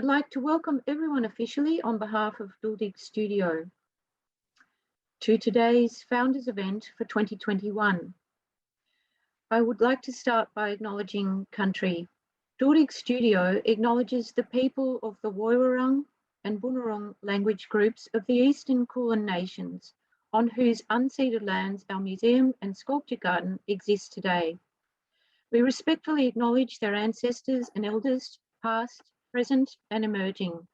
I'd like to welcome everyone officially on behalf of Duldig Studio to today's Founders event for 2021. I would like to start by acknowledging country. Duldig Studio acknowledges the people of the Woiwurrung and Bunurong language groups of the Eastern Kulin Nations, on whose unceded lands our museum and sculpture garden exists today. We respectfully acknowledge their ancestors and elders, past, present, and emerging.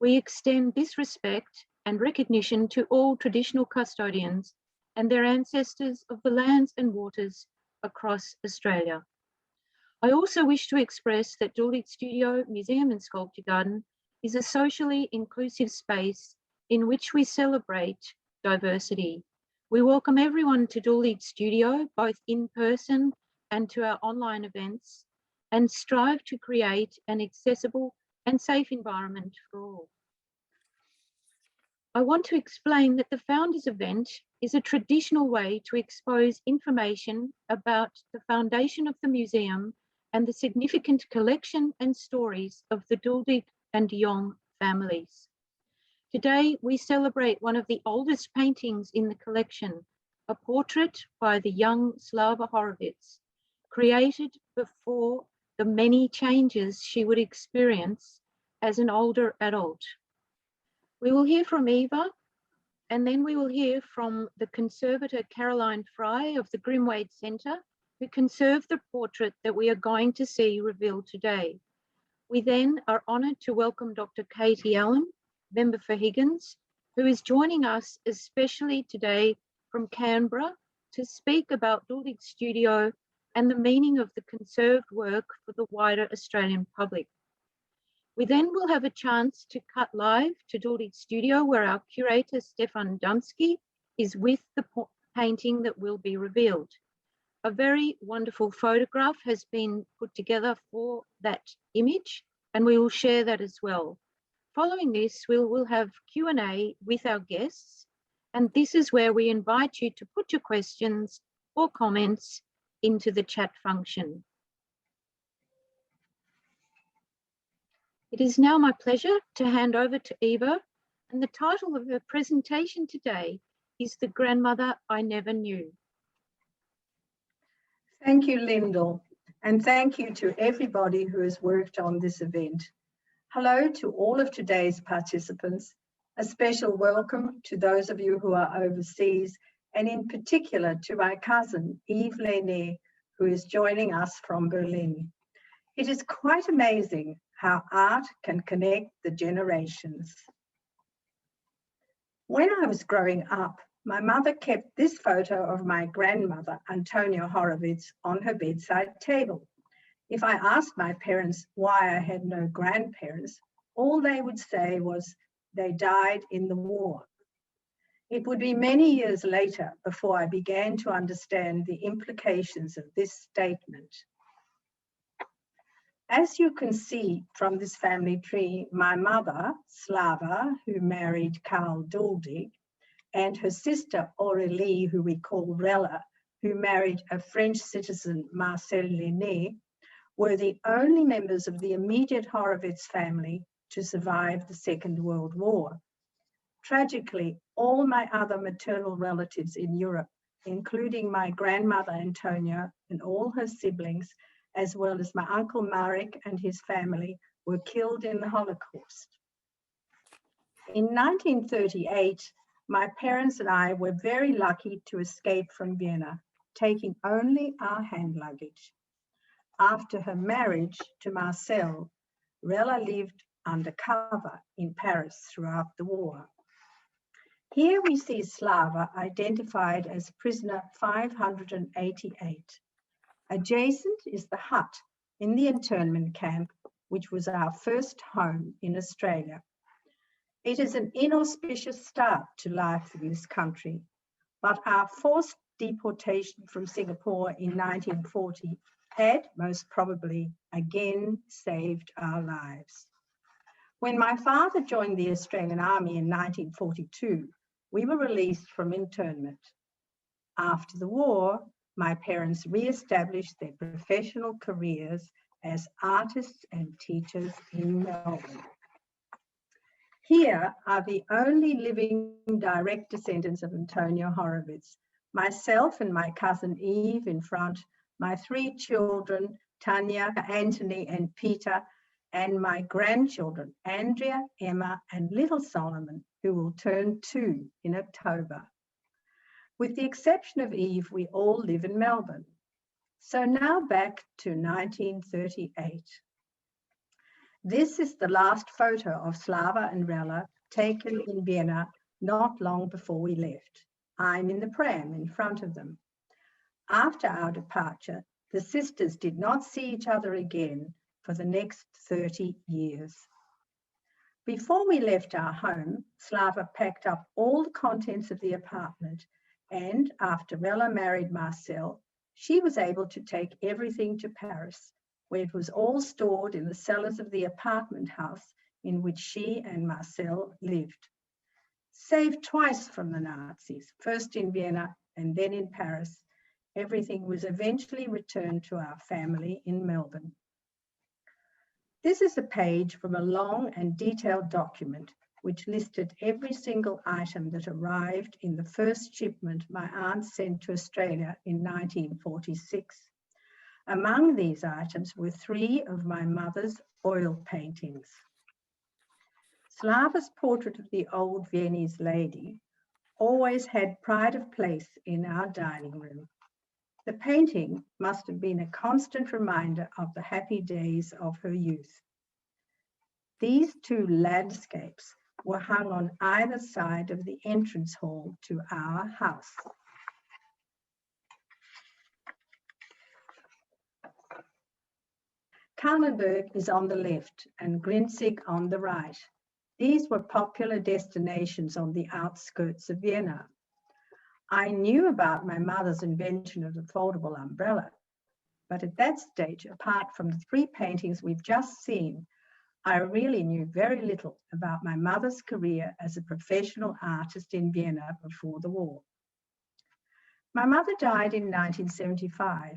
We extend this respect and recognition to all traditional custodians and their ancestors of the lands and waters across Australia. I also wish to express that Duldig Studio Museum and Sculpture Garden is a socially inclusive space in which we celebrate diversity. We welcome everyone to Duldig Studio, both in person and to our online events, and strive to create an accessible and safe environment for all. I want to explain that the Founders event is a traditional way to expose information about the foundation of the museum and the significant collection and stories of the Duldig and de Jong families. Today, we celebrate one of the oldest paintings in the collection, a portrait by the young Slawa Horowitz, created before the many changes she would experience as an older adult. We will hear from Eva, and then we will hear from the conservator Frye of the Grimwade Centre, who conserved the portrait that we are going to see revealed today. We then are honoured to welcome Dr. Katie Allen, member for Higgins, who is joining us especially today from Canberra to speak about Duldig Studio and the meaning of the conserved work for the wider Australian public. We then will have a chance to cut live to Duldig Studio, where our curator Stefan Dumsky is with the painting that will be revealed. A very wonderful photograph has been put together for that image, and we will share that as well. Following this, we will have Q&A with our guests, and this is where we invite you to put your questions or comments into the chat function. It is now my pleasure to hand over to Eva, and the title of her presentation today is The Grandmother I Never Knew. Thank you, Lyndall, and thank you to everybody who has worked on this event. Hello to all of today's participants. A special welcome to those of you who are overseas, and in particular to my cousin, Eve Lené, who is joining us from Berlin. It is quite amazing how art can connect the generations. When I was growing up, my mother kept this photo of my grandmother, Antonia Horowitz, on her bedside table. If I asked my parents why I had no grandparents, all they would say was they died in the war. It would be many years later before I began to understand the implications of this statement. As you can see from this family tree, my mother, Slava, who married Karl Duldig, and her sister Aurélie, who we call Rella, who married a French citizen, Marcel Lené, were the only members of the immediate Horowitz family to survive the Second World War. Tragically, all my other maternal relatives in Europe, including my grandmother Antonia and all her siblings, as well as my uncle Marek and his family, were killed in the Holocaust. In 1938, my parents and I were very lucky to escape from Vienna, taking only our hand luggage. After her marriage to Marcel, Rella lived undercover in Paris throughout the war. Here we see Slava identified as prisoner 588. Adjacent is the hut in the internment camp, which was our first home in Australia. It is an inauspicious start to life in this country, but our forced deportation from Singapore in 1940 had most probably again saved our lives. When my father joined the Australian Army in 1942, we were released from internment. After the war, my parents re-established their professional careers as artists and teachers in Melbourne. Here are the only living direct descendants of Antonia Horowitz, myself and my cousin Eve in front, my 3 children, Tanya, Anthony, and Peter, and my grandchildren, Andrea, Emma, and little Solomon, who will turn 2 in October. With the exception of Eve, we all live in Melbourne. So now back to 1938. This is the last photo of Slawa and Rella taken in Vienna not long before we left. I'm in the pram in front of them. After our departure, the sisters did not see each other again for the next 30 years. Before we left our home, Slawa packed up all the contents of the apartment, and after Rella married Marcel, she was able to take everything to Paris, where it was all stored in the cellars of the apartment house in which she and Marcel lived. Saved twice from the Nazis, first in Vienna and then in Paris, everything was eventually returned to our family in Melbourne. This is a page from a long and detailed document which listed every single item that arrived in the first shipment my aunt sent to Australia in 1946. Among these items were 3 of my mother's oil paintings. Slava's portrait of the old Viennese lady always had pride of place in our dining room. The painting must have been a constant reminder of the happy days of her youth. These 2 landscapes were hung on either side of the entrance hall to our house. Kahlenberg is on the left and Grinzig on the right. These were popular destinations on the outskirts of Vienna. I knew about my mother's invention of the foldable umbrella, but at that stage, apart from the 3 paintings we've just seen, I really knew very little about my mother's career as a professional artist in Vienna before the war. My mother died in 1975,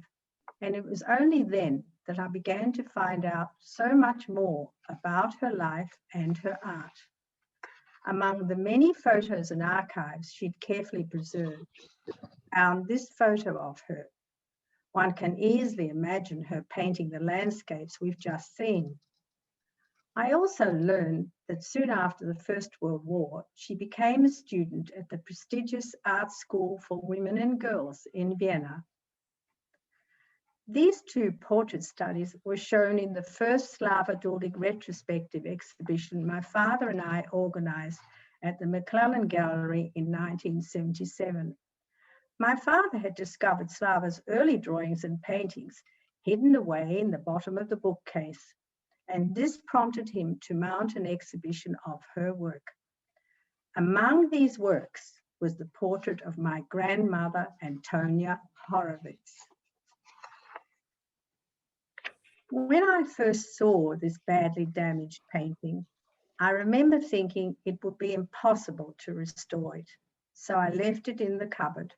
and it was only then that I began to find out so much more about her life and her art. Among the many photos and archives she'd carefully preserved, I found this photo of her. One can easily imagine her painting the landscapes we've just seen. I also learned that soon after the First World War, she became a student at the prestigious Art School for Women and Girls in Vienna. These 2 portrait studies were shown in the first Slawa Duldig retrospective exhibition my father and I organized at the McClellan Gallery in 1977. My father had discovered Slava's early drawings and paintings hidden away in the bottom of the bookcase, and this prompted him to mount an exhibition of her work. Among these works was the portrait of my grandmother, Antonia Horowitz. When I first saw this badly damaged painting, I remember thinking it would be impossible to restore it, so I left it in the cupboard.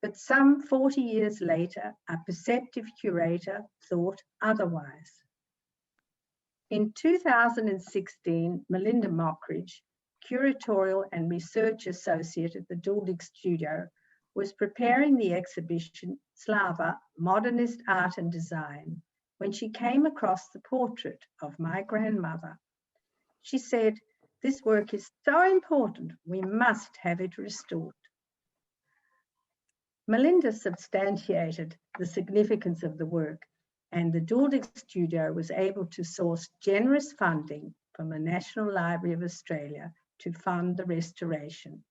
But some 40 years later, a perceptive curator thought otherwise. In 2016, Melinda Mockridge, curatorial and research associate at the Duldig Studio, was preparing the exhibition Slawa, Modernist Art and Design, when she came across the portrait of my grandmother. She said, "This work is so important, we must have it restored." Melinda substantiated the significance of the work, and the Duldig Studio was able to source generous funding from the National Library of Australia to fund the restoration.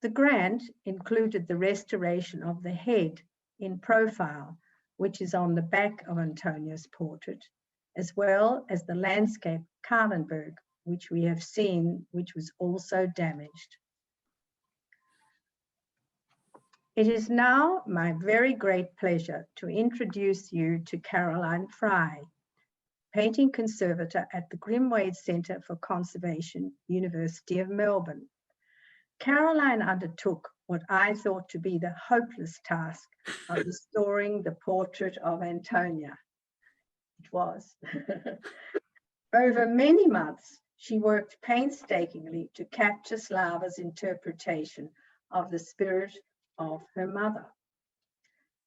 The grant included the restoration of the head in profile, which is on the back of Antonia's portrait, as well as the landscape Kahlenberg, which we have seen, which was also damaged. It is now my very great pleasure to introduce you to Caroline Frye, Painting Conservator at the Grimwade Centre for Conservation, University of Melbourne. Caroline undertook what I thought to be the hopeless task of restoring the portrait of Antonia. It was. Over many months, She worked painstakingly to capture Slava's interpretation of the spirit of her mother.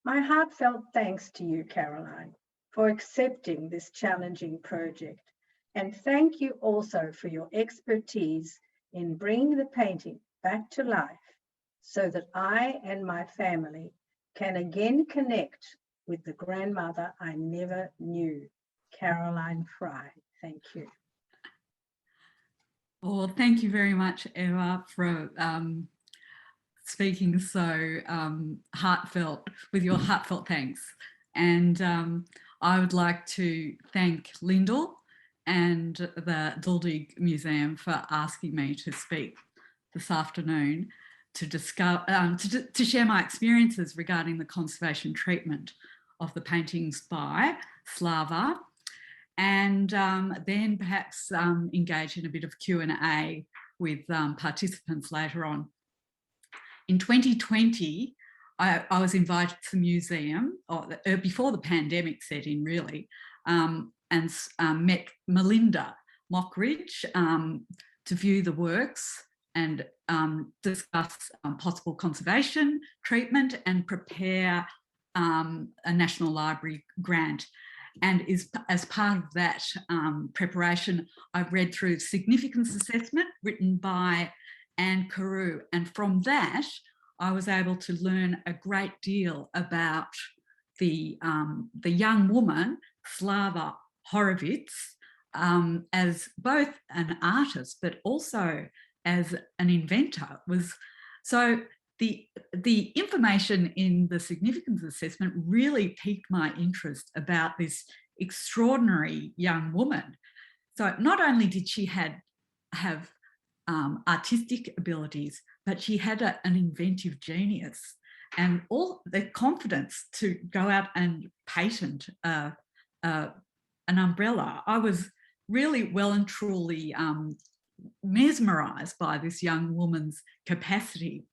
My heartfelt thanks to you, Caroline, for accepting this challenging project. And thank you also for your expertise in bringing the painting back to life so that I and my family can again connect with the grandmother I never knew, Caroline Frye. Thank you. Well, thank you very much, Eva, for speaking so heartfelt, with your heartfelt thanks. And I would like to thank Lyndall and the Duldig Museum for asking me to speak this afternoon to discuss, to share my experiences regarding the conservation treatment of the paintings by Slawa, and then perhaps engage in a bit of Q&A with participants later on. In 2020, I was invited to the museum, before the pandemic set in really, and met Melinda Mockridge to view the works and discuss possible conservation treatment and prepare a National Library grant. And as part of that preparation, I've read through Significance Assessment written by Anne Carew. And from that, I was able to learn a great deal about the young woman, Slawa Horowitz, as both an artist, but also as an inventor. So the information in the significance assessment really piqued my interest about this extraordinary young woman. So not only did she have artistic abilities, but she had an inventive genius and all the confidence to go out and patent an umbrella. I was really well and truly mesmerised by this young woman's capacity.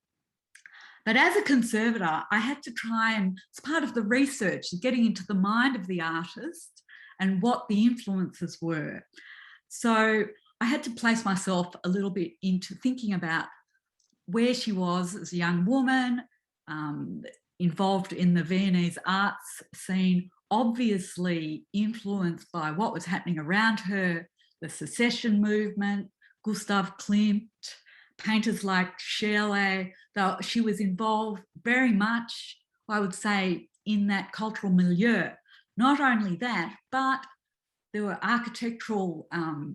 But as a conservator, I had to try and, as part of the research, getting into the mind of the artist and what the influences were. So I had to place myself a little bit into thinking about where she was as a young woman, involved in the Viennese arts scene, obviously influenced by what was happening around her, the secession movement, Gustav Klimt, painters like Scherle. Though she was involved very much, I would say, in that cultural milieu. Not only that, but there were architectural,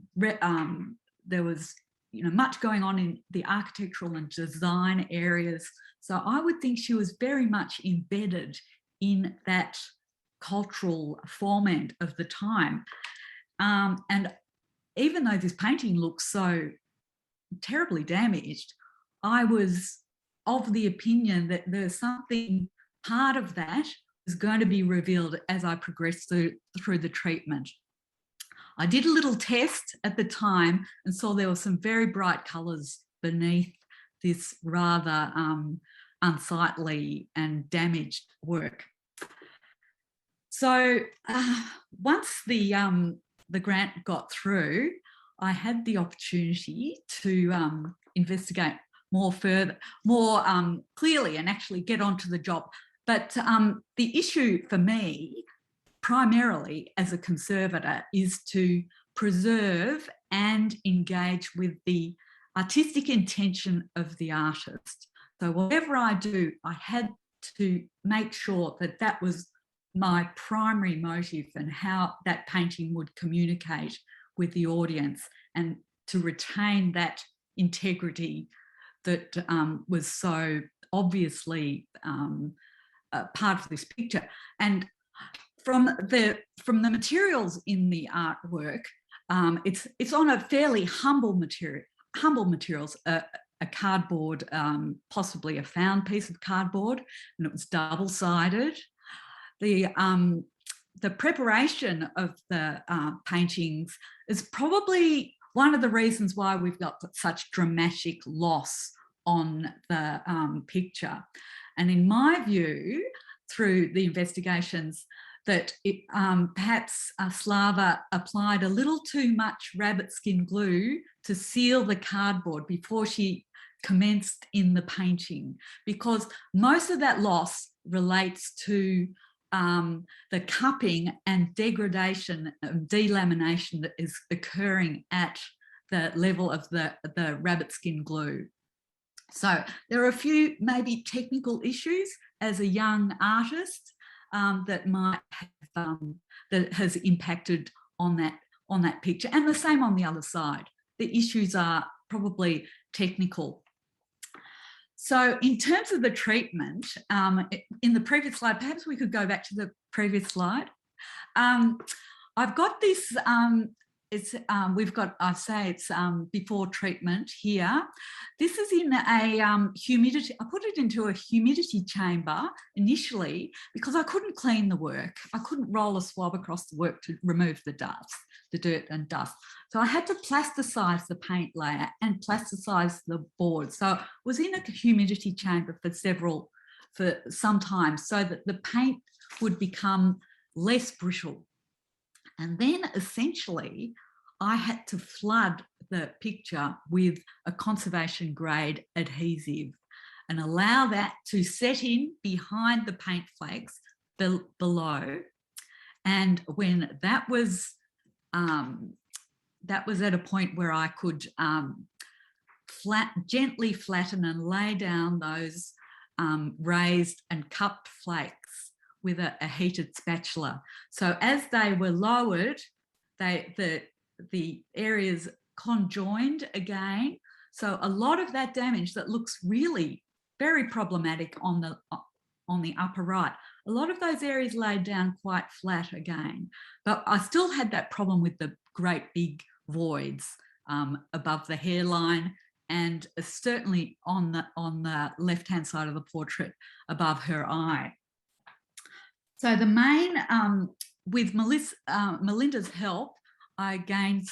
there was much going on in the architectural and design areas. So I would think she was very much embedded in that cultural format of the time. And even though this painting looks so terribly damaged, I was of the opinion that there's something, part of that is going to be revealed as I progressed through the treatment. I did a little test at the time and saw there were some very bright colours beneath this rather unsightly and damaged work. So once the grant got through, I had the opportunity to investigate more clearly and actually get onto the job. But the issue for me, primarily as a conservator, is to preserve and engage with the artistic intention of the artist. So whatever I do, I had to make sure that that was my primary motive and how that painting would communicate with the audience, and to retain that integrity that was so obviously part of this picture. And from the materials in the artwork, it's on a fairly humble materials, a cardboard, possibly a found piece of cardboard, and it was double-sided. The preparation of the paintings is probably one of the reasons why we've got such dramatic loss on the picture. And in my view, through the investigations, that perhaps Slava applied a little too much rabbit skin glue to seal the cardboard before she commenced in the painting, because most of that loss relates to the cupping and degradation, delamination that is occurring at the level of the rabbit skin glue. So there are a few maybe technical issues as a young artist that might have that has impacted on that picture, and the same on the other side. The issues are probably technical. So in terms of the treatment, in the previous slide, perhaps we could go back to the previous slide. I've got this, we've got, I say it's before treatment here. This is in a humidity, I put it into a humidity chamber initially because I couldn't clean the work. I couldn't roll a swab across the work to remove the dust, the dirt and dust. So I had to plasticize the paint layer and plasticize the board. So I was in a humidity chamber for some time so that the paint would become less brittle. And then essentially I had to flood the picture with a conservation grade adhesive and allow that to set in behind the paint flakes below. And when that was at a point where I could gently flatten and lay down those raised and cupped flakes with a heated spatula. So as they were lowered, the areas conjoined again. So a lot of that damage that looks really very problematic on the upper right, a lot of those areas laid down quite flat again. But I still had that problem with the great big voids above the hairline, and certainly on the left-hand side of the portrait above her eye. So the main, with Melinda's help, I gained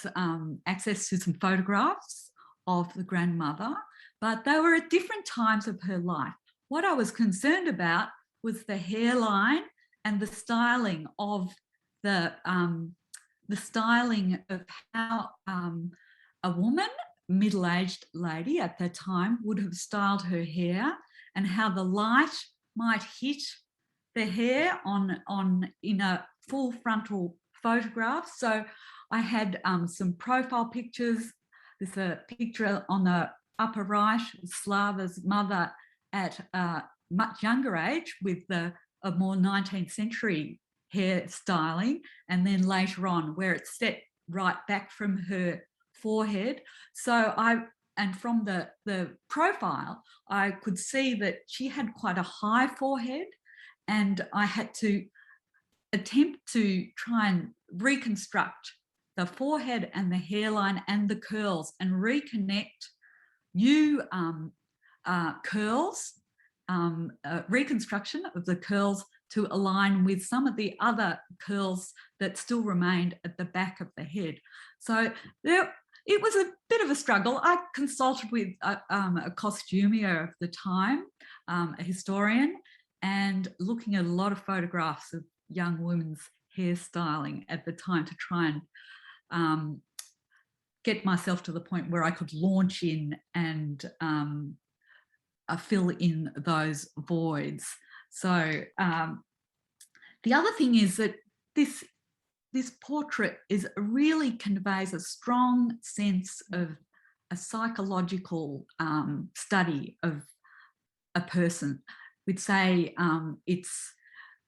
access to some photographs of the grandmother, but they were at different times of her life. What I was concerned about was the hairline and the styling of styling of how a woman, middle-aged lady at that time, would have styled her hair, and how the light might hit the hair in a full frontal photograph. So I had some profile pictures. There's a picture on the upper right, Slava's mother at a much younger age with a more 19th century hair styling, and then later on where it's set right back from her forehead. So and from the profile, I could see that she had quite a high forehead, and I had to attempt to try and reconstruct the forehead and the hairline and the curls and reconnect new curls, reconstruction of the curls to align with some of the other curls that still remained at the back of the head. So it was a bit of a struggle. I consulted with a costumier of the time, a historian, and looking at a lot of photographs of young women's hairstyling at the time to try and get myself to the point where I could launch in and fill in those voids. So the other thing is that this portrait really conveys a strong sense of a psychological study of a person. We'd say it's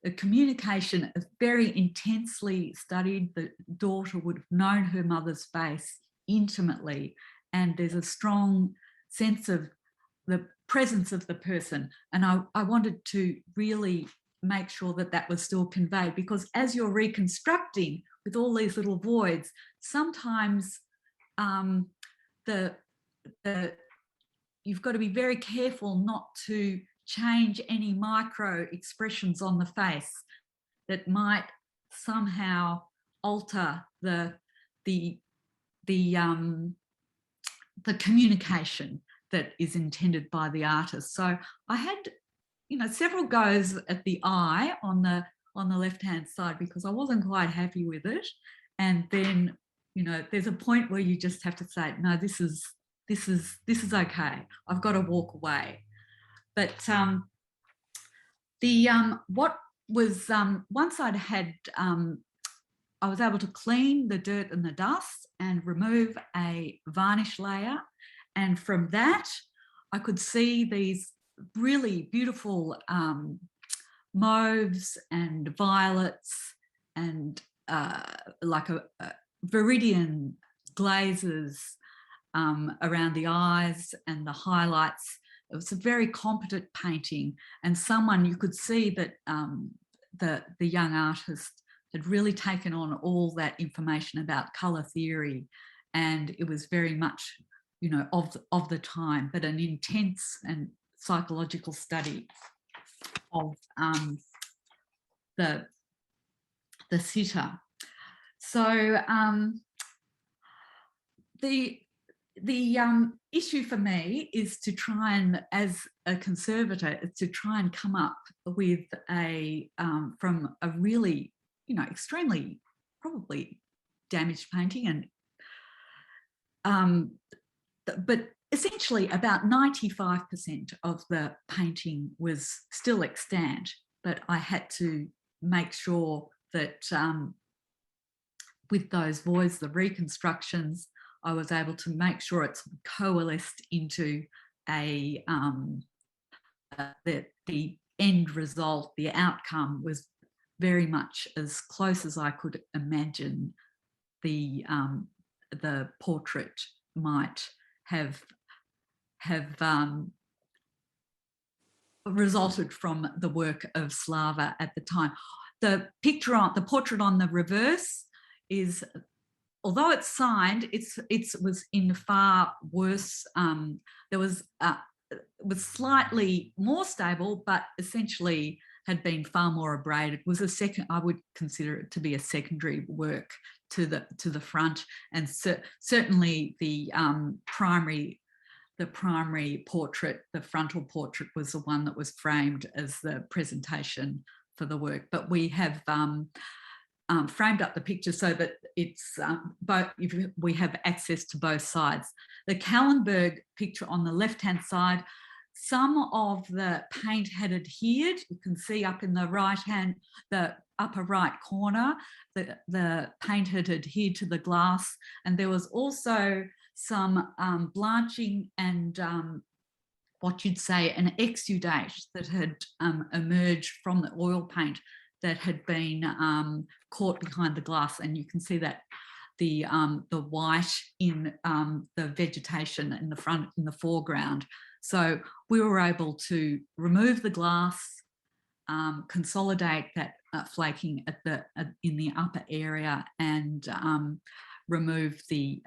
a communication very intensely studied. The daughter would have known her mother's face intimately, and there's a strong sense of the presence of the person. And I wanted to really make sure that that was still conveyed, because as you're reconstructing with all these little voids, sometimes you've got to be very careful not to change any micro expressions on the face that might somehow alter the communication that is intended by the artist. So I had, several goes at the eye on the on the left-hand side because I wasn't quite happy with it. And then, you know, there's a point where you just have to say, no, this is okay. I've got to walk away. But what was once I'd had I was able to clean the dirt and the dust and remove a varnish layer, and from that I could see these really beautiful mauves and violets and like a viridian glazes around the eyes and the highlights. It was a very competent painting, and someone, you could see that the young artist had really taken on all that information about colour theory, and it was very much, you know, of the time, but an intense and psychological study of the sitter. So the issue for me is to try and, as a conservator, is to try and come up with a from a really, you know, extremely probably damaged painting, and but essentially about 95% of the painting was still extant, but I had to make sure that with those voids, the reconstructions, I was able to make sure it's coalesced into a the end result, the outcome was very much as close as I could imagine the portrait might have resulted from the work of Slawa at the time. The portrait on the reverse is, although it's signed, it was in far worse. There was slightly more stable, but essentially had been far more abraded. It was I would consider it to be a secondary work to the front, and certainly the primary portrait, the frontal portrait, was the one that was framed as the presentation for the work. But we have framed up the picture so that it's both. We have access to both sides. The Kallenberg picture on the left-hand side, some of the paint had adhered. You can see up in the upper right corner, the paint had adhered to the glass, and there was also some blanching and what you'd say an exudate that had emerged from the oil paint that had been caught behind the glass, and you can see that the white in the vegetation in the foreground. So we were able to remove the glass, consolidate that flaking in the upper area, and remove the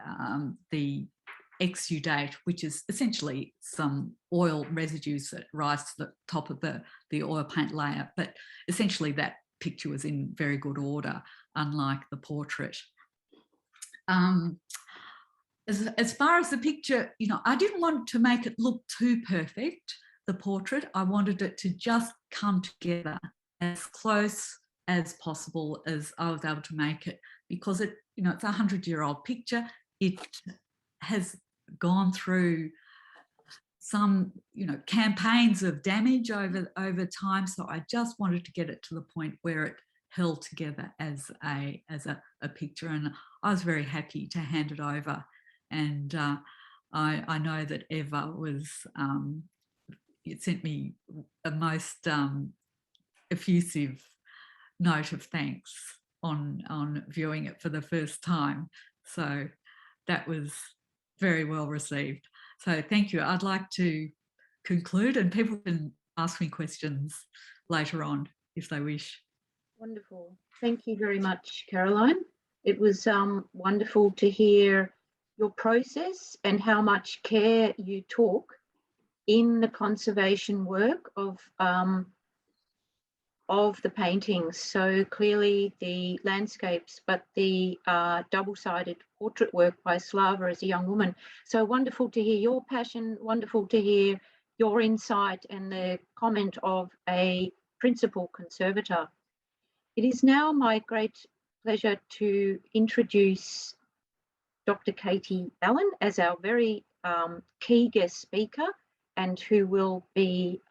exudate, which is essentially some oil residues that rise to the top of the oil paint layer. But essentially that picture was in very good order, unlike the portrait. As far as the picture, you know, I didn't want to make it look too perfect, the portrait. I wanted it to just come together as close as possible as I was able to make it, because it, you know, it's a 100-year-old picture. It has gone through some, you know, campaigns of damage over time. So I just wanted to get it to the point where it held together as a picture, and I was very happy to hand it over. And I know that Eva it sent me a most effusive note of thanks on viewing it for the first time. So that was very well received. So thank you. I'd like to conclude, and people can ask me questions later on if they wish. Wonderful. Thank you very much, Caroline. It was wonderful to hear your process and how much care you took in the conservation work of the paintings. So clearly the landscapes, but the double-sided portrait work by Slawa as a young woman. So wonderful to hear your passion, wonderful to hear your insight and the comment of a principal conservator. It is now my great pleasure to introduce Dr. Katie Allen as our very key guest speaker, and who will be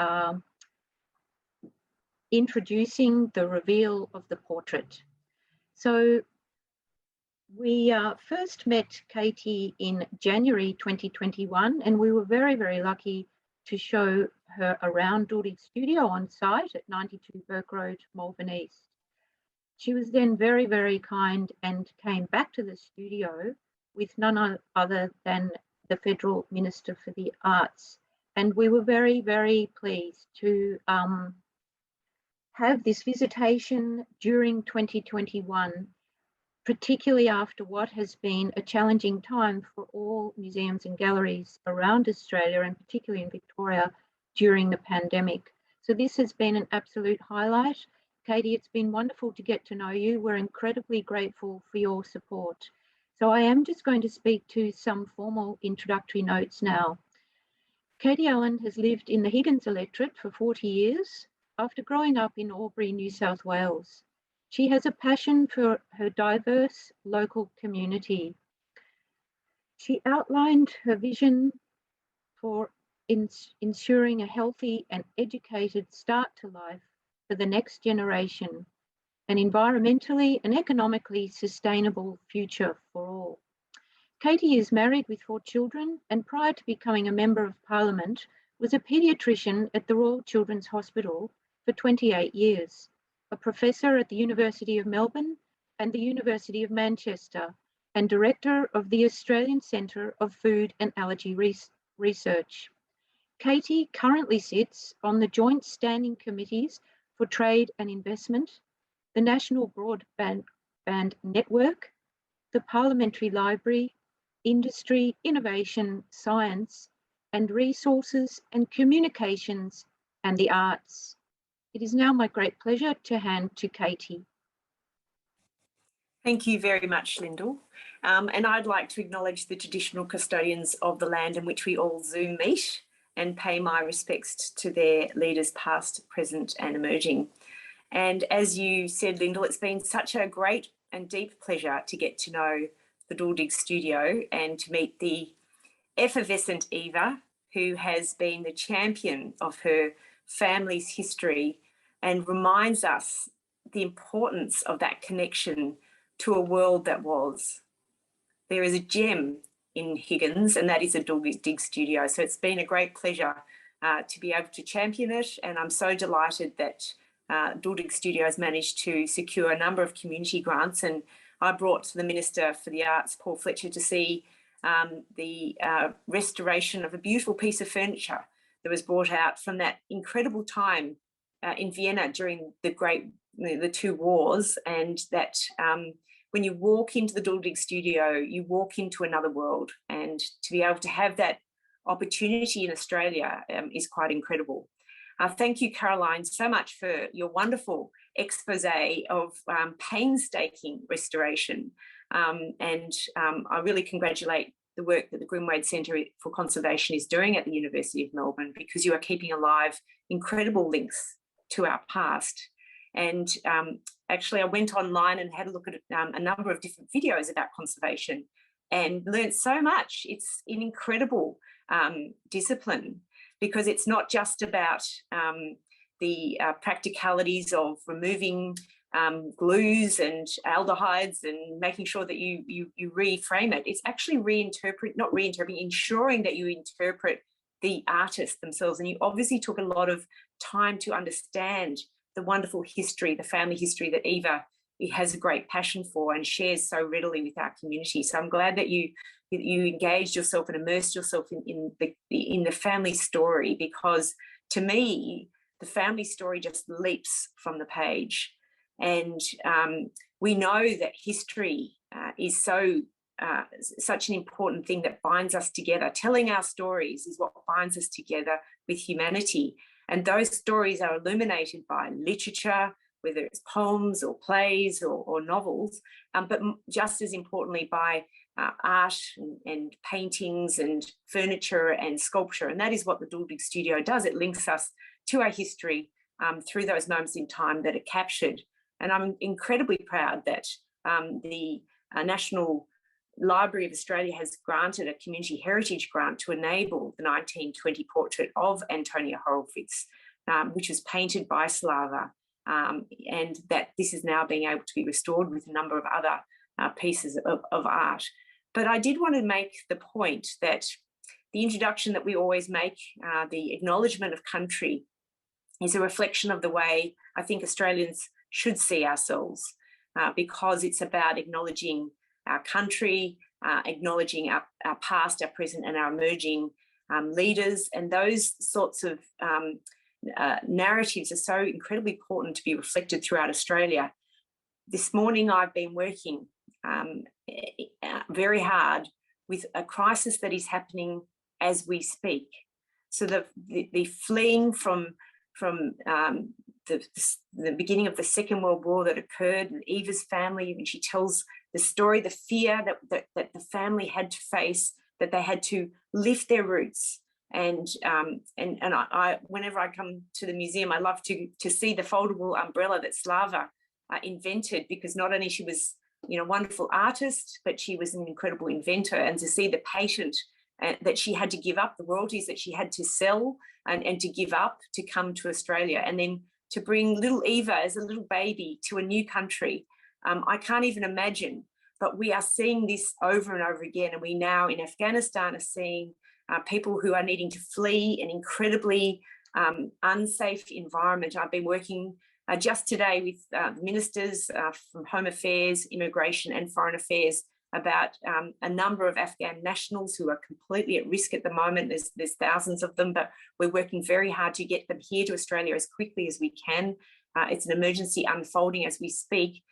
introducing the reveal of the portrait. So we first met Katie in January 2021, and we were very, very lucky to show her around Duldig Studio on site at 92 Burke Road, Malvern East. She was then very, very kind and came back to the studio with none other than the Federal Minister for the Arts. And we were very, very pleased to have this visitation during 2021, particularly after what has been a challenging time for all museums and galleries around Australia, and particularly in Victoria during the pandemic. So this has been an absolute highlight. Katie, it's been wonderful to get to know you. We're incredibly grateful for your support. So I am just going to speak to some formal introductory notes now. Katie Allen has lived in the Higgins electorate for 40 years after growing up in Albury, New South Wales. She has a passion for her diverse local community. She outlined her vision for ensuring a healthy and educated start to life for the next generation, an environmentally and economically sustainable future for all. Katie is married with 4 children, and prior to becoming a Member of Parliament, was a paediatrician at the Royal Children's Hospital for 28 years, a professor at the University of Melbourne and the University of Manchester, and director of the Australian Centre of Food and Allergy Research. Katie currently sits on the Joint Standing Committees for Trade and Investment, the National Broadband Network, the Parliamentary Library, Industry, Innovation, Science and Resources and Communications and the Arts. It is now my great pleasure to hand to Katie. Thank you very much, Lyndall. And I'd like to acknowledge the traditional custodians of the land in which we all Zoom meet and pay my respects to their leaders past, present and emerging. And as you said, Lyndall, it's been such a great and deep pleasure to get to know the Duldig Studio and to meet the effervescent Eva, who has been the champion of her family's history and reminds us the importance of that connection to a world that was. There is a gem in Higgins, and that is a Duldig Studio. So it's been a great pleasure to be able to champion it, and I'm so delighted that Duldig Studio has managed to secure a number of community grants, and I brought the Minister for the Arts, Paul Fletcher, to see the restoration of a beautiful piece of furniture that was brought out from that incredible time in Vienna during the 2 wars, and that when you walk into the Duldig Studio, you walk into another world, and to be able to have that opportunity in Australia is quite incredible. Thank you, Caroline, so much for your wonderful expose of painstaking restoration. And I really congratulate the work that the Grimwade Centre for Conservation is doing at the University of Melbourne, because you are keeping alive incredible links to our past. And actually, I went online and had a look at a number of different videos about conservation and learned so much. It's an incredible discipline, because it's not just about the practicalities of removing glues and aldehydes and making sure that you reframe it. It's actually ensuring that you interpret the artists themselves. And you obviously took a lot of time to understand the wonderful history, the family history that Eva has a great passion for and shares so readily with our community. So I'm glad that you engaged yourself and immersed yourself in the family story, because to me, the family story just leaps from the page. And we know that history is such an important thing that binds us together. Telling our stories is what binds us together with humanity. And those stories are illuminated by literature, whether it's poems or plays or novels, but just as importantly by art and paintings and furniture and sculpture. And that is what the Duldig Studio does. It links us to our history through those moments in time that are captured And I'm incredibly proud that the National Library of Australia has granted a community heritage grant to enable the 1920 portrait of Antonia Horowitz, which was painted by Slawa, and that this is now being able to be restored with a number of other pieces of art. But I did want to make the point that the introduction that we always make, the acknowledgement of country, is a reflection of the way I think Australians should see ourselves, because it's about acknowledging our country, acknowledging our past, our present, and our emerging leaders. And those sorts of narratives are so incredibly important to be reflected throughout Australia. This morning I've been working very hard with a crisis that is happening as we speak. So the fleeing from the beginning of the Second World War that occurred, and Eva's family, and she tells the story, the fear that the family had to face, that they had to lift their roots. And I whenever I come to the museum, I love to see the foldable umbrella that Slawa invented, because not only she was, you know, a wonderful artist, but she was an incredible inventor. And to see the patient that she had to give up, the royalties that she had to sell and to give up to come to Australia, and then to bring little Eva as a little baby to a new country. I can't even imagine, but we are seeing this over and over again. And we now in Afghanistan are seeing people who are needing to flee an incredibly unsafe environment. I've been working just today with ministers from Home Affairs, Immigration and Foreign Affairs about a number of Afghan nationals who are completely at risk at the moment. There's thousands of them, but we're working very hard to get them here to Australia as quickly as we can. It's an emergency unfolding as we speak,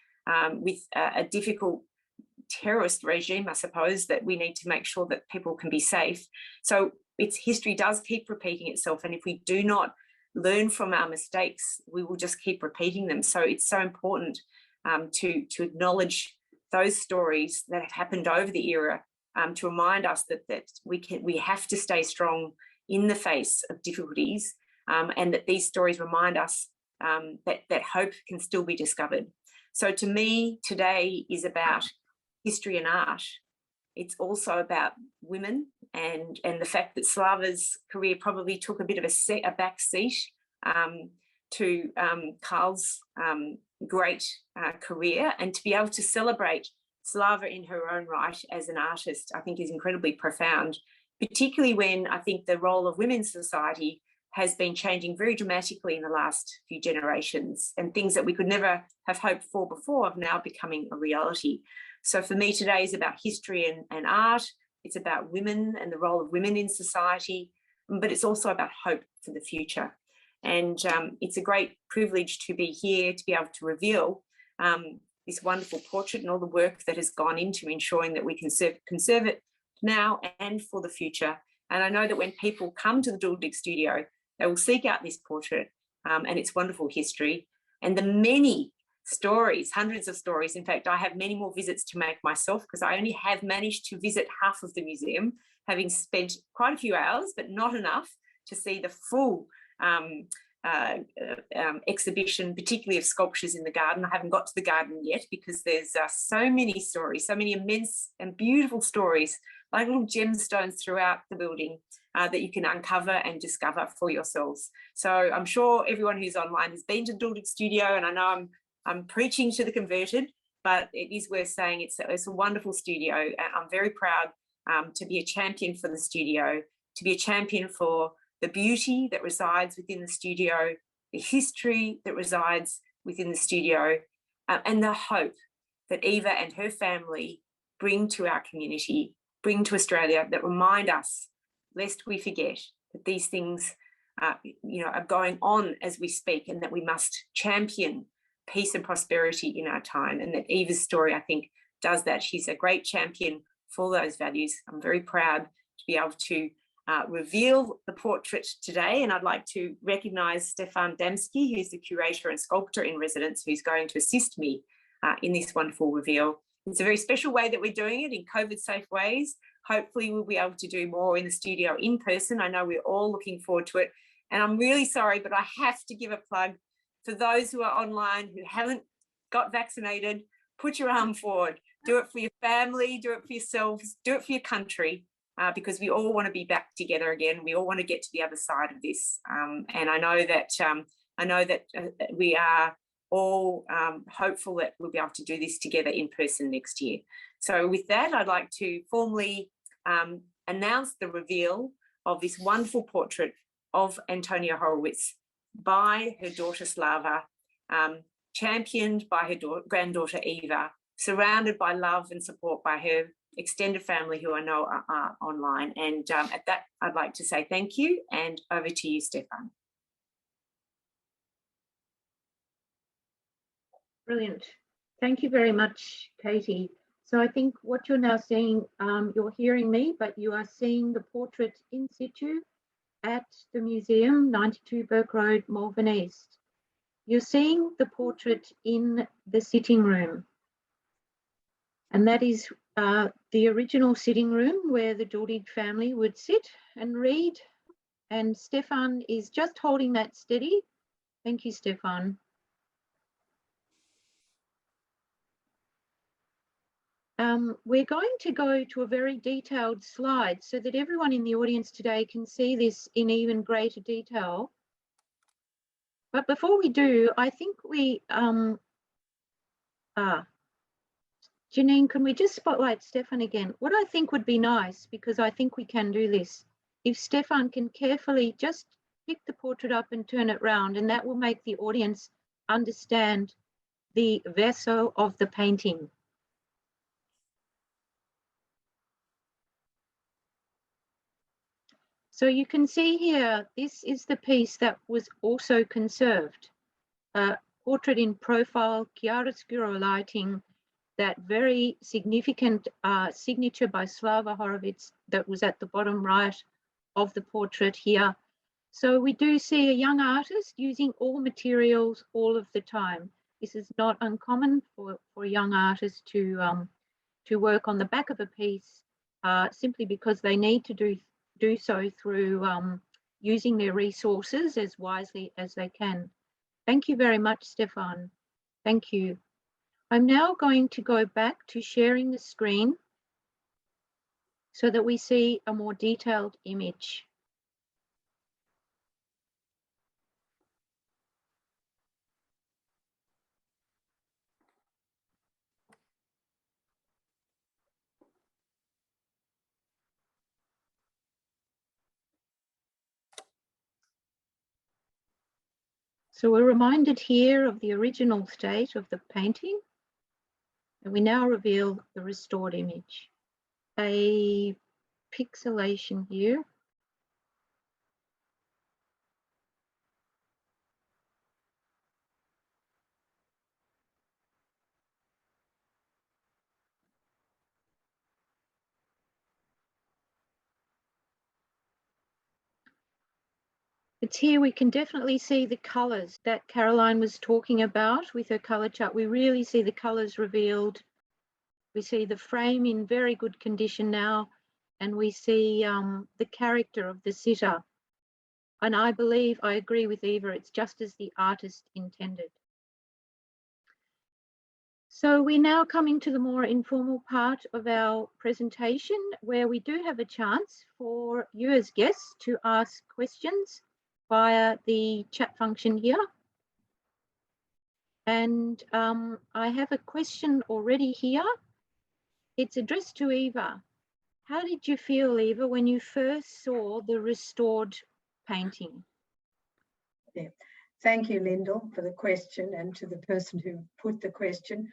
with a difficult terrorist regime, I suppose, that we need to make sure that people can be safe. So history does keep repeating itself, and if we do not learn from our mistakes, we will just keep repeating them. So it's so important to acknowledge those stories that have happened over the era, to remind us that we have to stay strong in the face of difficulties, and that these stories remind us that hope can still be discovered. So to me, today is about history and art. It's also about women, and the fact that Slawa's career probably took a bit of a back seat to Karl's great career, and to be able to celebrate Slawa in her own right as an artist, I think is incredibly profound, particularly when I think the role of women's society has been changing very dramatically in the last few generations, and things that we could never have hoped for before are now becoming a reality. So for me today is about history and art. It's about women and the role of women in society, but it's also about hope for the future. And it's a great privilege to be here, to be able to reveal this wonderful portrait and all the work that has gone into ensuring that we can conserve it now and for the future. And I know that when people come to the Duldig Studio, they will seek out this portrait and its wonderful history, and the many stories, hundreds of stories. In fact, I have many more visits to make myself, because I only have managed to visit half of the museum, having spent quite a few hours, but not enough to see the full exhibition, particularly of sculptures in the garden. I haven't got to the garden yet, because there's so many stories, so many immense and beautiful stories, like little gemstones throughout the building, that you can uncover and discover for yourselves. So I'm sure everyone who's online has been to Duldig Studio, and I know I'm preaching to the converted, but it is worth saying it's a wonderful studio, and I'm very proud to be a champion for the studio, to be a champion for the beauty that resides within the studio, the history that resides within the studio, and the hope that Eva and her family bring to our community, bring to Australia, that remind us, lest we forget, that these things are going on as we speak, and that we must champion peace and prosperity in our time. And that Eva's story, I think, does that. She's a great champion for those values. I'm very proud to be able to reveal the portrait today, and I'd like to recognise Stefan Damsky, who's the curator and sculptor in residence, who's going to assist me in this wonderful reveal. It's a very special way that we're doing it, in COVID-safe ways. Hopefully we'll be able to do more in the studio in person. I know we're all looking forward to it, and I'm really sorry, but I have to give a plug for those who are online who haven't got vaccinated, put your arm forward. Do it for your family, do it for yourselves, do it for your country, because we all want to be back together again. We all want to get to the other side of this. And I know that we are all hopeful that we'll be able to do this together in person next year. So with that, I'd like to formally announce the reveal of this wonderful portrait of Antonia Horowitz by her daughter Slava, championed by her granddaughter Eva, surrounded by love and support by her extended family who I know are online. And at that, I'd like to say thank you, and over to you, Stefan. Brilliant. Thank you very much, Katie. So I think what you're now seeing, you're hearing me, but you are seeing the portrait in situ at the museum, 92 Burke Road, Malvern East. You're seeing the portrait in the sitting room. And that is the original sitting room where the Duldig family would sit and read. And Stefan is just holding that steady. Thank you, Stefan. We're going to go to a very detailed slide so that everyone in the audience today can see this in even greater detail. But before we do, I think we, Janine, can we just spotlight Stefan again? What I think would be nice, because I think we can do this, if Stefan can carefully just pick the portrait up and turn it round, and that will make the audience understand the verso of the painting. So you can see here, this is the piece that was also conserved. Portrait in profile, chiaroscuro lighting, that very significant signature by Slawa Horowitz that was at the bottom right of the portrait here. So we do see a young artist using all materials all of the time. This is not uncommon for a young artist to work on the back of a piece simply because they need to do so through using their resources as wisely as they can. Thank you very much, Stefan. Thank you. I'm now going to go back to sharing the screen so that we see a more detailed image. So we're reminded here of the original state of the painting, and we now reveal the restored image. A pixelation here. It's here we can definitely see the colours that Caroline was talking about with her colour chart. We really see the colours revealed. We see the frame in very good condition now, and we see the character of the sitter. And I believe, I agree with Eva, it's just as the artist intended. So we're now coming to the more informal part of our presentation, where we do have a chance for you as guests to ask questions via the chat function here. And I have a question already here. It's addressed to Eva. How did you feel, Eva, when you first saw the restored painting? Yeah. Thank you, Lyndall, for the question, and to the person who put the question.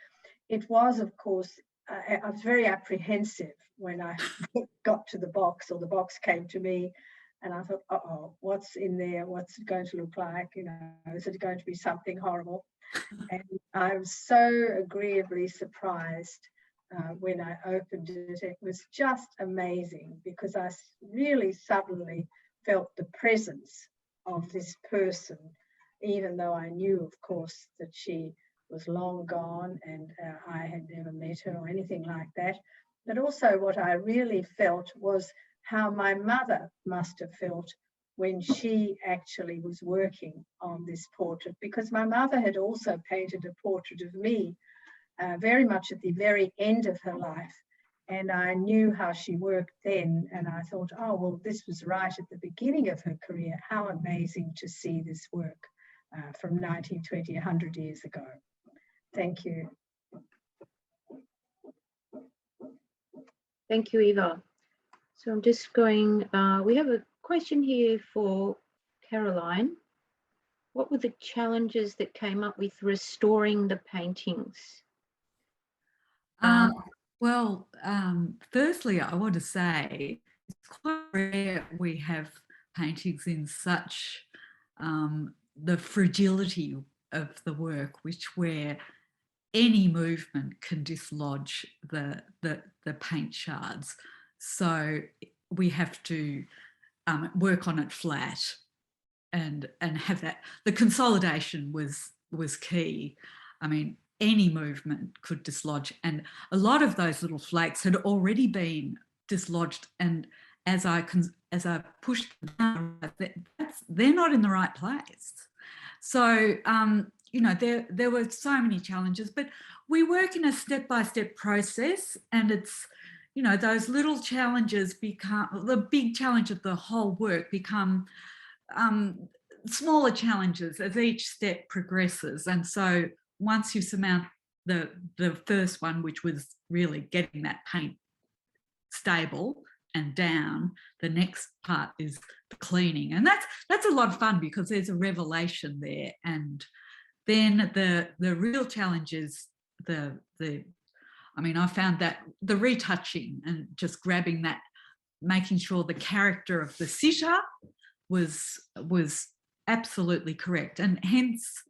It was, of course, I was very apprehensive when I got to the box, or the box came to me, and I thought, uh-oh, what's in there? What's it going to look like? You know, is it going to be something horrible? And I was so agreeably surprised when I opened it. It was just amazing, because I really suddenly felt the presence of this person, even though I knew, of course, that she was long gone and I had never met her or anything like that. But also what I really felt was how my mother must have felt when she actually was working on this portrait, because my mother had also painted a portrait of me very much at the very end of her life. And I knew how she worked then. And I thought, oh, well, this was right at the beginning of her career. How amazing to see this work from 1920, 100 years ago. Thank you. Thank you, Eva. So I'm just going, we have a question here for Caroline. What were the challenges that came up with restoring the paintings? Firstly, I want to say it's quite rare we have paintings in such the fragility of the work, where any movement can dislodge the paint shards. So we have to work on it flat and have that. The consolidation was key. I mean, any movement could dislodge, and a lot of those little flakes had already been dislodged, and as I pushed them down, they're not in the right place. So you know, there were so many challenges, but we work in a step-by-step process, and it's, you know, those little challenges become the big challenge of the whole work, become smaller challenges as each step progresses. And so once you surmount the first one, which was really getting that paint stable and down, the next part is the cleaning, and that's a lot of fun because there's a revelation there. And then the real challenge is I mean, I found that the retouching and just grabbing that, making sure the character of the sitter was absolutely correct, and hence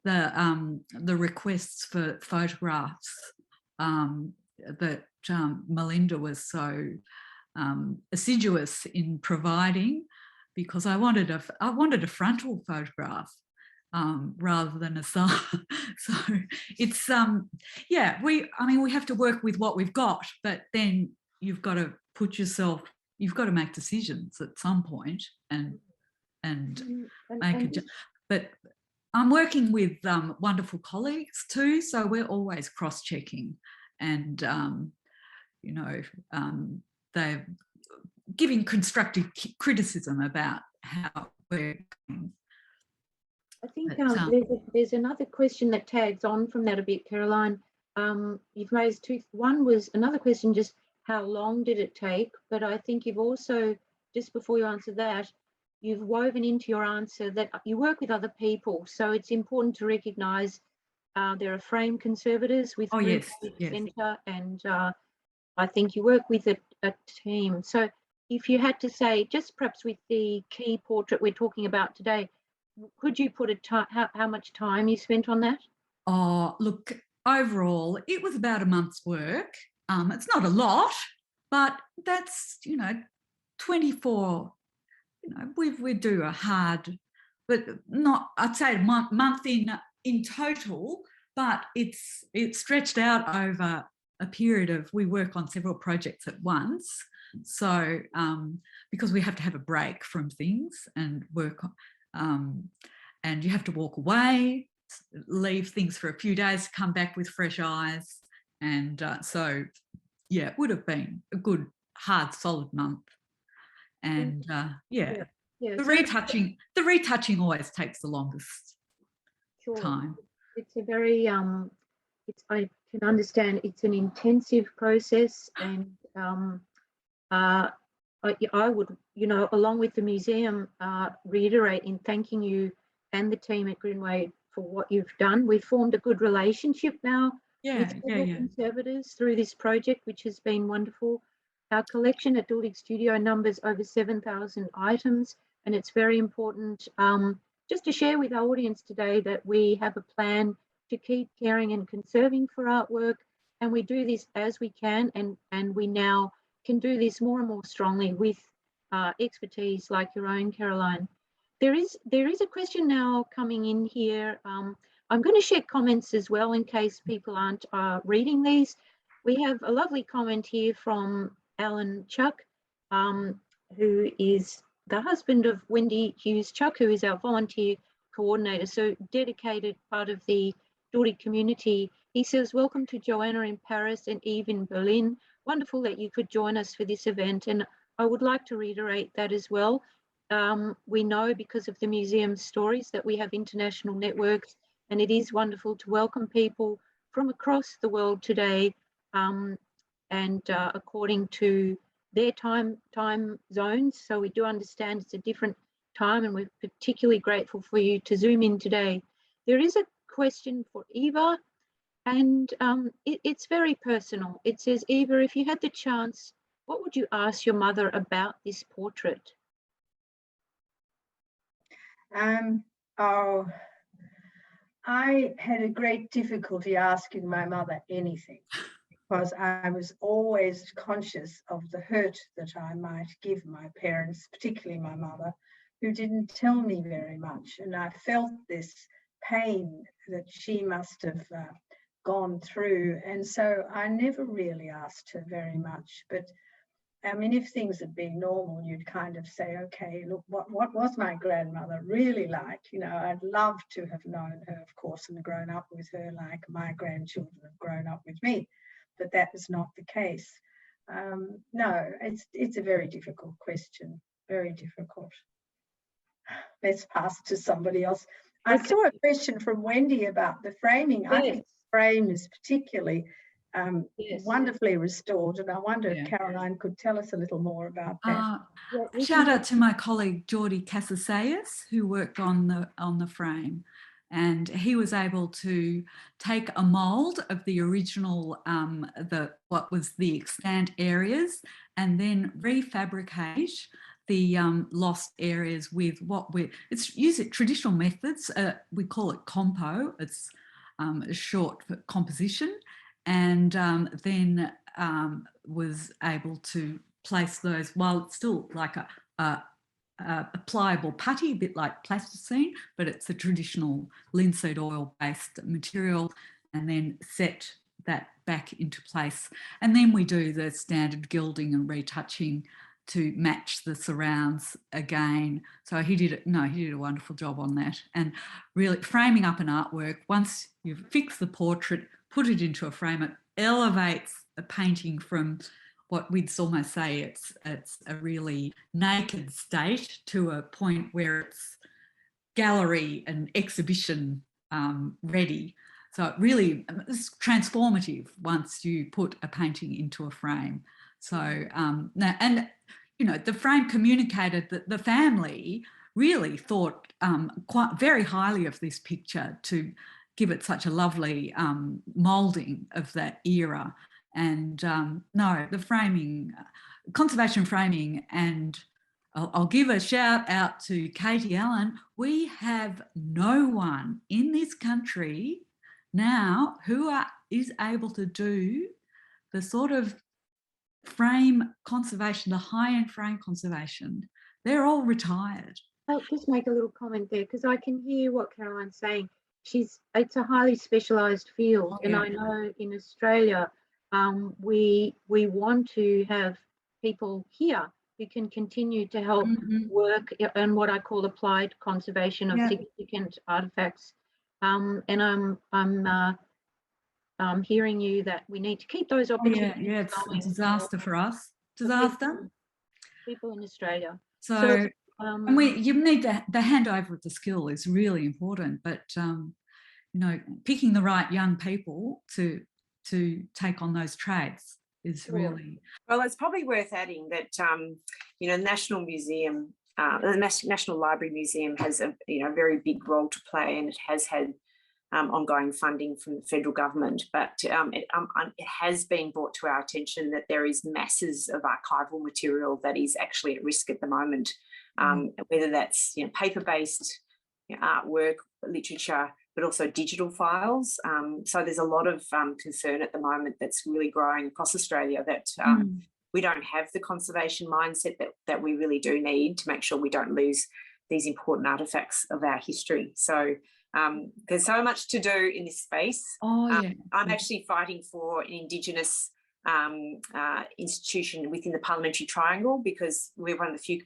the requests for photographs that Melinda was so assiduous in providing, because I wanted a frontal photograph rather than a side. So it's yeah, we have to work with what we've got, but then you've got to make decisions at some point and make it. But I'm working with wonderful colleagues too, so we're always cross-checking, and you know, they're giving constructive criticism about how we're going. I think there's another question that tags on from that a bit, Caroline. You've raised two. One was another question, just how long did it take? But I think you've also, just before you answer that, you've woven into your answer that you work with other people. So it's important to recognise there are frame conservators with yes. Centre, and I think you work with a team. So if you had to say, just perhaps with the key portrait we're talking about today, could you put how much time you spent on that? Oh, look, overall, it was about a month's work. It's not a lot, but that's, you know, 24, you know, we do a hard, but not, I'd say a month in total, but it's stretched out over a period of, we work on several projects at once. So because we have to have a break from things and work on, and you have to walk away, leave things for a few days to come back with fresh eyes. And so, yeah, it would have been a good, hard, solid month. And yeah. The retouching always takes the longest time. It's a very, I can understand it's an intensive process, and I would, you know, along with the museum, reiterate in thanking you and the team at Greenway for what you've done. We've formed a good relationship now with conservators through this project, which has been wonderful. Our collection at Duldig Studio numbers over 7,000 items, and it's very important just to share with our audience today that we have a plan to keep caring and conserving for artwork, and we do this as we can, and we now can do this more and more strongly with expertise like your own, Caroline. There is a question now coming in here. I'm going to share comments as well in case people aren't reading these. We have a lovely comment here from Alan Chuck, who is the husband of Wendy Hughes-Chuck, who is our volunteer coordinator, so dedicated part of the Duldig community. He says, welcome to Joanna in Paris and Eve in Berlin. Wonderful that you could join us for this event. And I would like to reiterate that as well. We know because of the museum's stories that we have international networks, and it is wonderful to welcome people from across the world today, and according to their time zones. So we do understand it's a different time, and we're particularly grateful for you to Zoom in today. There is a question for Eva, and it's very personal. It says, Eva, if you had the chance, what would you ask your mother about this portrait? Oh, I had a great difficulty asking my mother anything, because I was always conscious of the hurt that I might give my parents, particularly my mother, who didn't tell me very much. And I felt this pain that she must have gone through. And so I never really asked her very much. But I mean, if things had been normal, you'd kind of say, okay, look, what was my grandmother really like? You know, I'd love to have known her, of course, and grown up with her like my grandchildren have grown up with me. But that was not the case. No, it's a very difficult question, very difficult. Let's pass to somebody else. I saw a question from Wendy about the framing. Yes. I think the frame is particularly wonderfully restored, and I wonder if Caroline could tell us a little more about that. Shout out to my colleague Geordie Casasayas, who worked on the frame, and he was able to take a mould of the original what was the extant areas, and then refabricate the lost areas with it's using traditional methods. We call it compo. It's short for composition. And then was able to place those, while it's still like a pliable putty, a bit like plasticine, but it's a traditional linseed oil based material, and then set that back into place. And then we do the standard gilding and retouching to match the surrounds again. So he did a wonderful job on that. And really framing up an artwork, once you've fixed the portrait, put it into a frame, it elevates a painting from what we'd almost say it's a really naked state to a point where it's gallery and exhibition ready. So it really is transformative once you put a painting into a frame. So, and you know, the frame communicated that the family really thought quite very highly of this picture to give it such a lovely moulding of that era. And no, the framing, conservation framing, and I'll give a shout out to Katie Allen. We have no one in this country now who is able to do the sort of frame conservation, the high-end frame conservation. They're all retired. I'll just make a little comment there, because I can hear what Caroline's saying. It's a highly specialised field, and I know in Australia we want to have people here who can continue to help work on what I call applied conservation of significant artefacts. And I'm hearing you that we need to keep those opportunities. It's a disaster for us. Disaster. People in Australia. So and you need the handover of the skill is really important, but you know, picking the right young people to take on those trades is really. Well, it's probably worth adding that you know, National Museum, the National Library Museum has a very big role to play, and it has had ongoing funding from the federal government, but it has been brought to our attention that there is masses of archival material that is actually at risk at the moment, whether that's paper-based artwork, literature, but also digital files. So there's a lot of concern at the moment that's really growing across Australia that we don't have the conservation mindset that we really do need to make sure we don't lose these important artefacts of our history. So there's so much to do in this space. I'm actually fighting for an Indigenous institution within the parliamentary triangle, because we're one of the few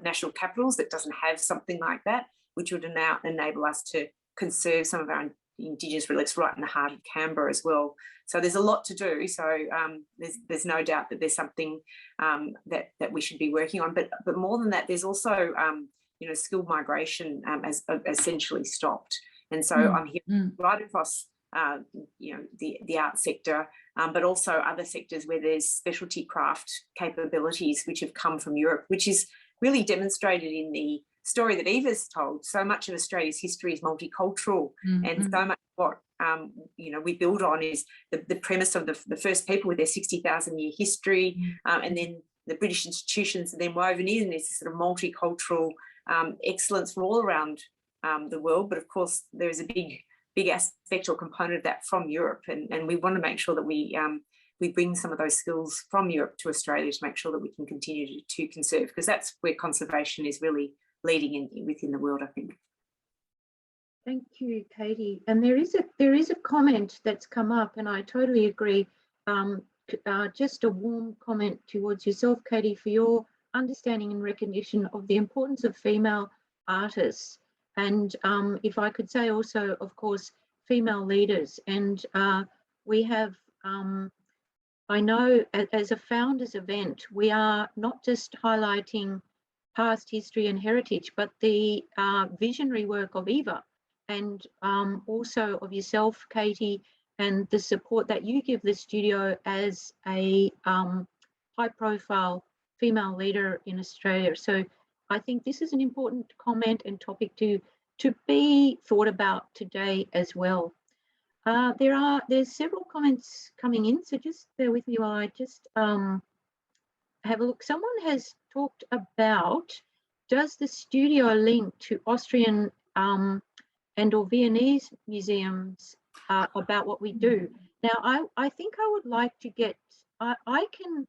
national capitals that doesn't have something like that, which would now enable us to conserve some of our Indigenous relics right in the heart of Canberra as well. So there's a lot to do. So there's no doubt that there's something that we should be working on. But more than that, there's also skilled migration has essentially stopped. And so I'm hearing right across the art sector, but also other sectors where there's specialty craft capabilities which have come from Europe, which is really demonstrated in the story that Eva's told. So much of Australia's history is multicultural, and so much what we build on is the premise of the first people with their 60,000 year history, and then the British institutions are then woven in. It's sort of multicultural excellence from all around the world. But of course, there is a big aspect or component of that from Europe, and we want to make sure that we bring some of those skills from Europe to Australia to make sure that we can continue to conserve, because that's where conservation is really leading within the world, I think. Thank you, Katie. And there is a comment that's come up, and I totally agree. Just a warm comment towards yourself, Katie, for your understanding and recognition of the importance of female artists. And if I could say also, of course, female leaders. And we have, I know as a founders event, we are not just highlighting past history and heritage, but the visionary work of Eva, and also of yourself, Katie, and the support that you give the studio as a high-profile female leader in Australia. So I think this is an important comment and topic to be thought about today as well. There's several comments coming in, so just bear with me while I just have a look. Someone has talked about, does the studio link to Austrian and or Viennese museums about what we do? Now, I think I would like to get, I can,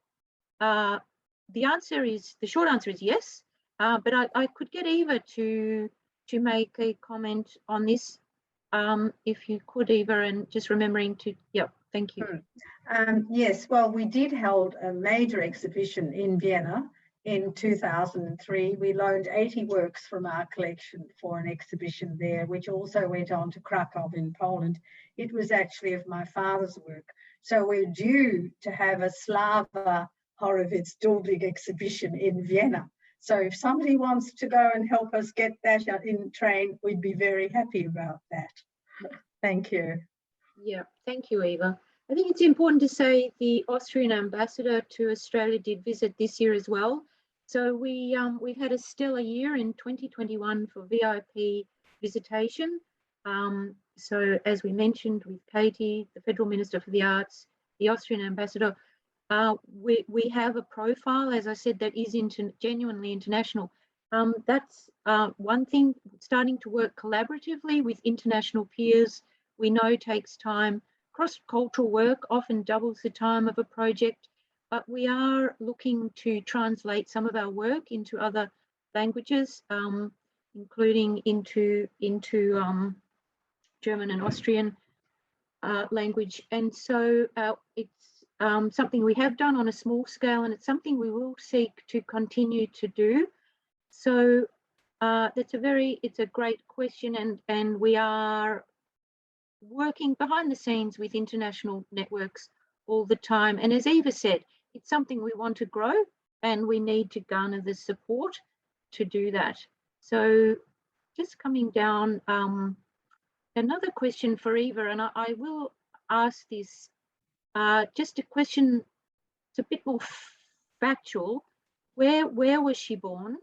the short answer is yes, but I could get Eva to make a comment on this, if you could, Eva, and just remembering to, thank you. Yes, well, we did hold a major exhibition in Vienna in 2003. We loaned 80 works from our collection for an exhibition there, which also went on to Krakow in Poland. It was actually of my father's work. So we're due to have a Slawa Horowitz-Duldig exhibition in Vienna. So if somebody wants to go and help us get that in train, we'd be very happy about that. Thank you. Yeah, thank you, Eva. I think it's important to say the Austrian ambassador to Australia did visit this year as well. So we've had a stellar year in 2021 for VIP visitation. So as we mentioned with Katie, the Federal Minister for the Arts, the Austrian ambassador, we have a profile, as I said, that is genuinely international. That's one thing. Starting to work collaboratively with international peers, we know takes time. Cross-cultural work often doubles the time of a project, but we are looking to translate some of our work into other languages, including into German and Austrian language. And so it's something we have done on a small scale, and it's something we will seek to continue to do. So it's a great question, and we are working behind the scenes with international networks all the time. And as Eva said, it's something we want to grow, and we need to garner the support to do that. So just coming down, another question for Eva, and I will ask this, just a question, it's a bit more factual. Where was she born,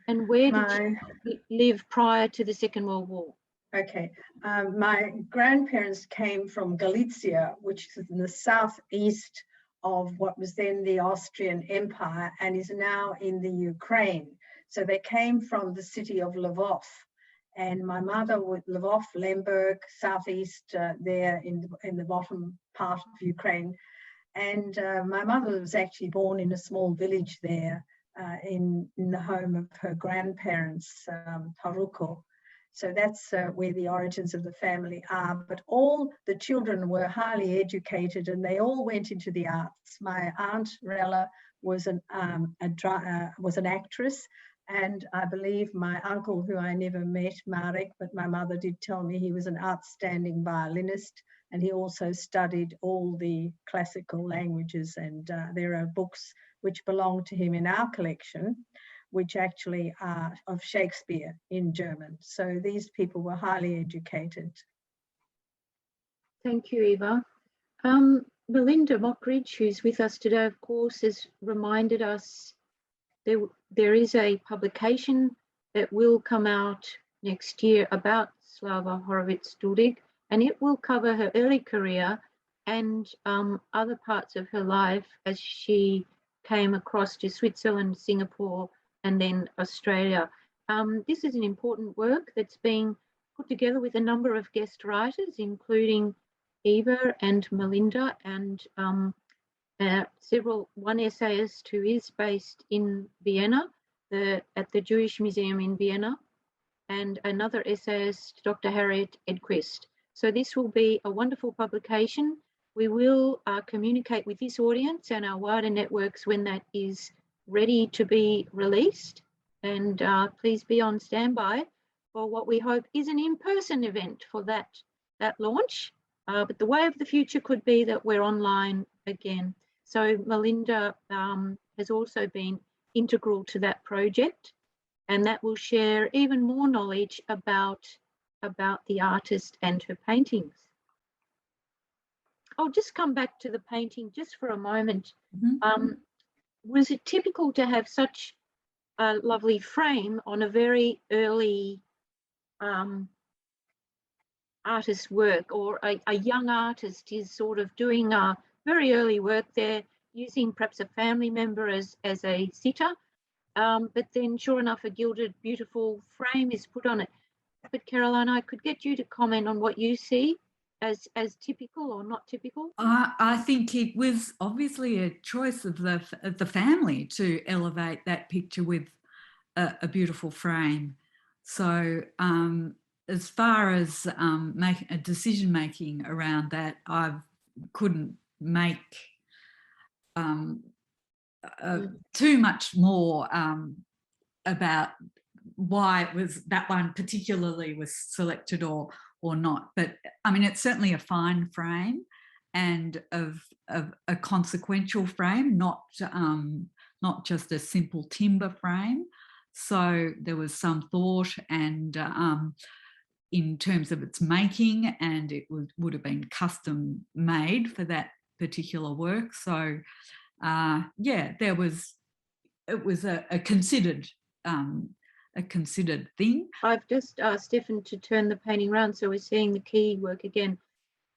and where did she live prior to the Second World War? Okay, my grandparents came from Galicia, which is in the southeast of what was then the Austrian Empire and is now in the Ukraine. So they came from the city of Lvov, and my mother was Lvov, Lemberg, southeast there in the bottom part of Ukraine. And my mother was actually born in a small village there in the home of her grandparents, Haruko. So that's where the origins of the family are. But all the children were highly educated and they all went into the arts. My aunt Rella was an actress, and I believe my uncle, who I never met, Marek, but my mother did tell me he was an outstanding violinist, and he also studied all the classical languages, and there are books which belong to him in our collection, which actually are of Shakespeare in German. So these people were highly educated. Thank you, Eva. Melinda Mockridge, who's with us today, of course, has reminded us there is a publication that will come out next year about Slawa Horowitz-Duldig, and it will cover her early career and other parts of her life as she came across to Switzerland, Singapore, and then Australia. This is an important work that's being put together with a number of guest writers, including Eva and Melinda, and one essayist who is based in Vienna, at the Jewish Museum in Vienna, and another essayist, Dr. Harriet Edquist. So this will be a wonderful publication. We will communicate with this audience and our wider networks when that is ready to be released, and please be on standby for what we hope is an in-person event for that launch, but the way of the future could be that we're online again. So Melinda has also been integral to that project, and that will share even more knowledge about the artist and her paintings. I'll just come back to the painting just for a moment. Was it typical to have such a lovely frame on a very early artist's work, or a young artist is sort of doing a very early work there, using perhaps a family member as a sitter, but then sure enough a gilded beautiful frame is put on it? But Caroline, I could get you to comment on what you see as typical or not typical. I think it was obviously a choice of the family to elevate that picture with a beautiful frame. So as far as making a decision making around that, I couldn't make too much more about why it was that one particularly was selected or not. But I mean, it's certainly a fine frame and of a consequential frame, not just a simple timber frame. So there was some thought and in terms of its making, and it would have been custom made for that particular work. So yeah, it was a considered thing. I've just asked Stefan to turn the painting around, so we're seeing the key work again.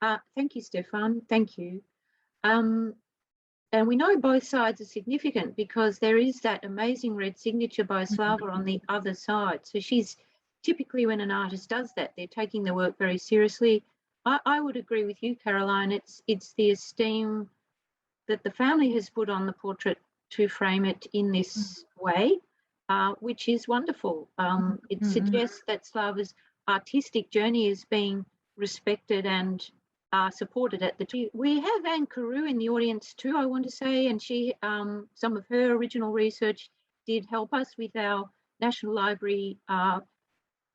Thank you, Stefan. Thank you. And we know both sides are significant because there is that amazing red signature by Slawa on the other side. So she's typically, when an artist does that, they're taking the work very seriously. I would agree with you, Caroline. It's the esteem that the family has put on the portrait to frame it in this way, which is wonderful. It suggests that Slava's artistic journey is being respected and supported at the. We have Anne Carew in the audience too, I want to say, and she, some of her original research did help us with our National Library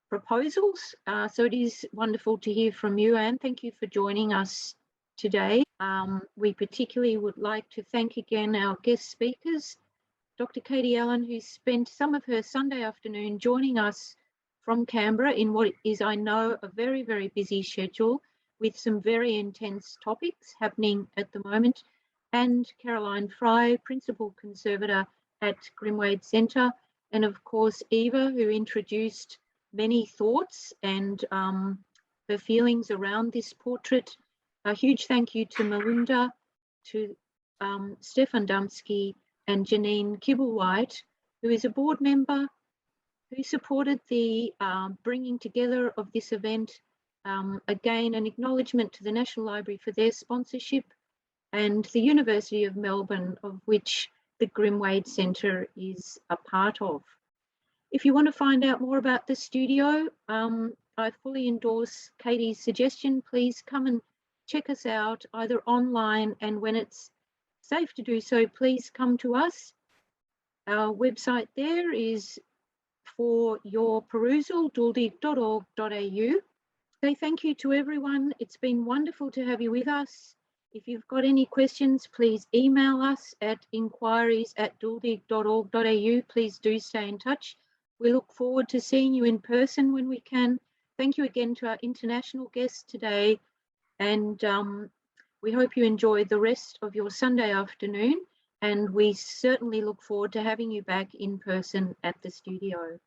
proposals. So it is wonderful to hear from you, Anne. Thank you for joining us today. We particularly would like to thank again our guest speakers, Dr. Katie Allen, who spent some of her Sunday afternoon joining us from Canberra in what is, I know, a very, very busy schedule with some very intense topics happening at the moment, and Caroline Frye, Principal Conservator at Grimwade Centre, and of course Eva, who introduced many thoughts and her feelings around this portrait. A huge thank you to Melinda, to Stefan Dumsky and Janine Kibblewhite, who is a board member who supported the bringing together of this event. Again, an acknowledgement to the National Library for their sponsorship and the University of Melbourne, of which the Grimwade Centre is a part of. If you want to find out more about the studio, I fully endorse Katie's suggestion. Please come and check us out either online, and when it's safe to do so, please come to us. Our website there is for your perusal, duldig.org.au. Say thank you to everyone. It's been wonderful to have you with us. If you've got any questions, please email us at inquiries@duldig.org.au. Please do stay in touch. We look forward to seeing you in person when we can. Thank you again to our international guests today, and we hope you enjoy the rest of your Sunday afternoon, and we certainly look forward to having you back in person at the studio.